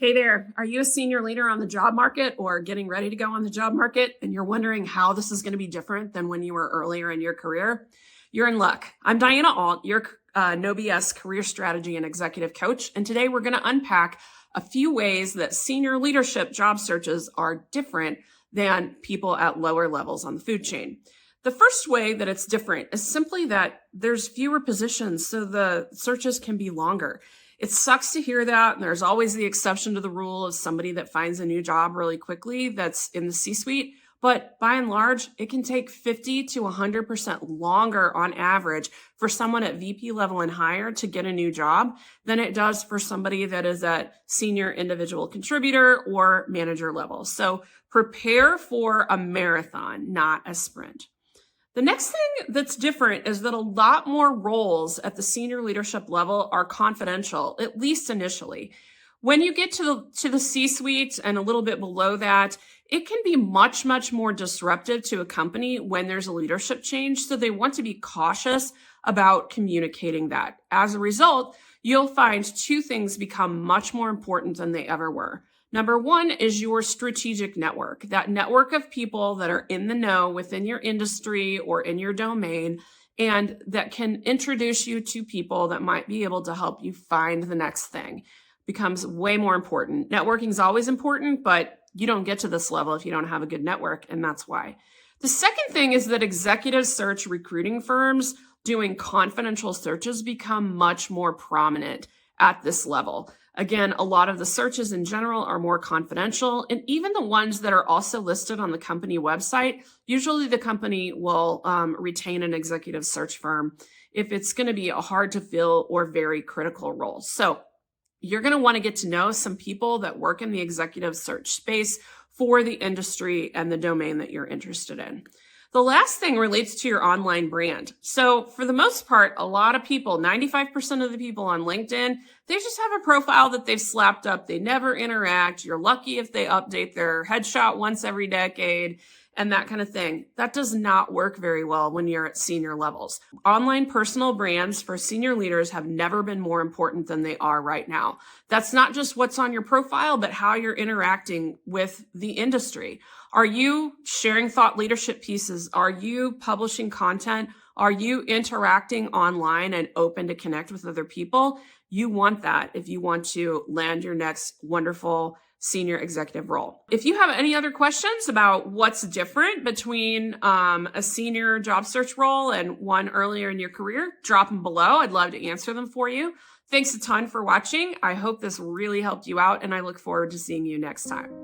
Hey there, are you a senior leader on the job market or getting ready to go on the job market and you're wondering how this is going to be different than when you were earlier in your career? You're in luck. I'm Diana Alt, your No BS career strategy and executive coach, and today we're going to unpack a few ways that senior leadership job searches are different than people at lower levels on the food chain. The first way that it's different is simply that there's fewer positions, so the searches can be longer. It sucks to hear that, and there's always the exception to the rule of somebody that finds a new job really quickly that's in the C-suite. But by and large, it can take 50 to 100% longer on average for someone at VP level and higher to get a new job than it does for somebody that is at senior individual contributor or manager level. So prepare for a marathon, not a sprint. The next thing that's different is that a lot more roles at the senior leadership level are confidential, at least initially. When you get to the C-suite and a little bit below that, it can be much, much more disruptive to a company when there's a leadership change. So they want to be cautious about communicating that. As a result, you'll find two things become much more important than they ever were. Number one is your strategic network, that network of people that are in the know within your industry or in your domain, and that can introduce you to people that might be able to help you find the next thing. Becomes way more important. Networking is always important, but you don't get to this level if you don't have a good network, and that's why. The second thing is that executive search recruiting firms doing confidential searches become much more prominent at this level. Again, a lot of the searches in general are more confidential, and even the ones that are also listed on the company website, usually the company will retain an executive search firm if it's going to be a hard to fill or very critical role. So you're going to want to get to know some people that work in the executive search space for the industry and the domain that you're interested in. The last thing relates to your online brand. So for the most part, a lot of people, 95% of the people on LinkedIn, they just have a profile that they've slapped up. They never interact. You're lucky if they update their headshot once every decade and that kind of thing. That does not work very well when you're at senior levels. Online personal brands for senior leaders have never been more important than they are right now. That's not just what's on your profile, but how you're interacting with the industry. Are you sharing thought leadership pieces? Are you publishing content? Are you interacting online and open to connect with other people? You want that if you want to land your next wonderful senior executive role. If you have any other questions about what's different between a senior job search role and one earlier in your career, drop them below. I'd love to answer them for you. Thanks a ton for watching. I hope this really helped you out, and I look forward to seeing you next time.